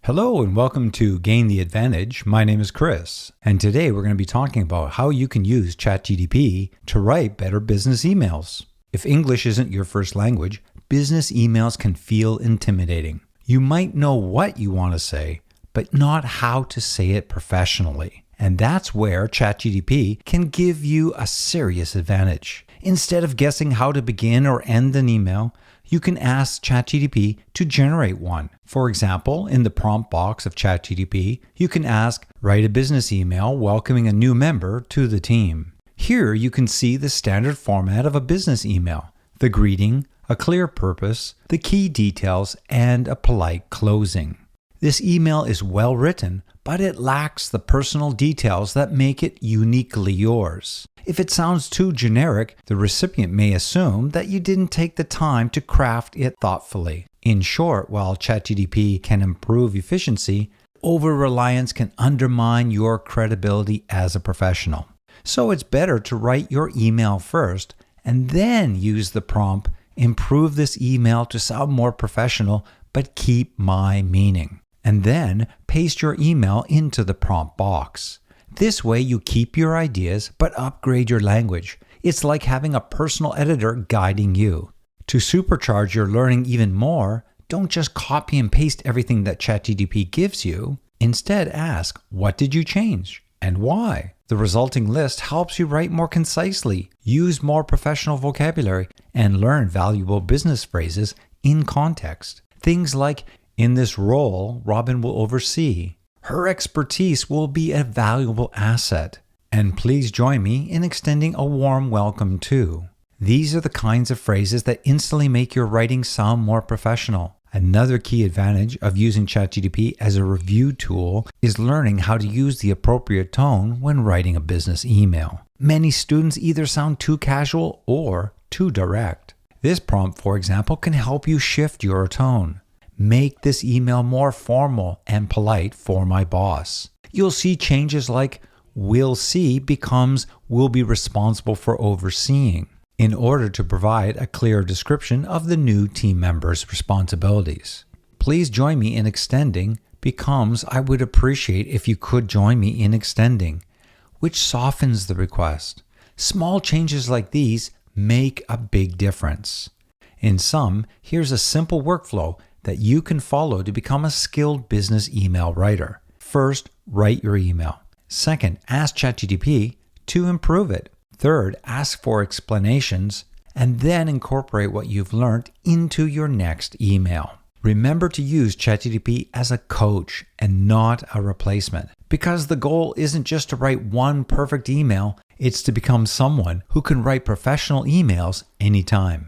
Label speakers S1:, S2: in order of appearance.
S1: Hello and welcome to Gain the Advantage. My name is Chris, and today we're going to be talking about how you can use ChatGPT to write better business emails. If English isn't your first language, business emails can feel intimidating. You might know what you want to say, but not how to say it professionally. And that's where ChatGPT can give you a serious advantage. Instead of guessing how to begin or end an email, you can ask ChatGPT to generate one. For example, in the prompt box of ChatGPT, you can ask, write a business email welcoming a new member to the team. Here you can see the standard format of a business email, the greeting, a clear purpose, the key details, and a polite closing. This email is well written, but it lacks the personal details that make it uniquely yours. If it sounds too generic, the recipient may assume that you didn't take the time to craft it thoughtfully. In short, while ChatGPT can improve efficiency, over-reliance can undermine your credibility as a professional. So it's better to write your email first and then use the prompt, improve this email to sound more professional, but keep my meaning. And then paste your email into the prompt box. This way you keep your ideas but upgrade your language. It's like having a personal editor guiding you. To supercharge your learning even more, don't just copy and paste everything that ChatGPT gives you. Instead ask, what did you change and why? The resulting list helps you write more concisely, use more professional vocabulary, and learn valuable business phrases in context. Things like, in this role, Robin will oversee. Her expertise will be a valuable asset. And please join me in extending a warm welcome too. These are the kinds of phrases that instantly make your writing sound more professional. Another key advantage of using ChatGPT as a review tool is learning how to use the appropriate tone when writing a business email. Many students either sound too casual or too direct. This prompt, for example, can help you shift your tone. Make this email more formal and polite for my boss. You'll see changes like will see becomes will be responsible for overseeing in order to provide a clear description of the new team member's responsibilities. Please join me in extending becomes I would appreciate if you could join me in extending, which softens the request. Small changes like these make a big difference. In sum, here's a simple workflow that you can follow to become a skilled business email writer. First, write your email. Second, ask ChatGPT to improve it. Third, ask for explanations, and then incorporate what you've learned into your next email. Remember to use ChatGPT as a coach and not a replacement, because the goal isn't just to write one perfect email, it's to become someone who can write professional emails anytime.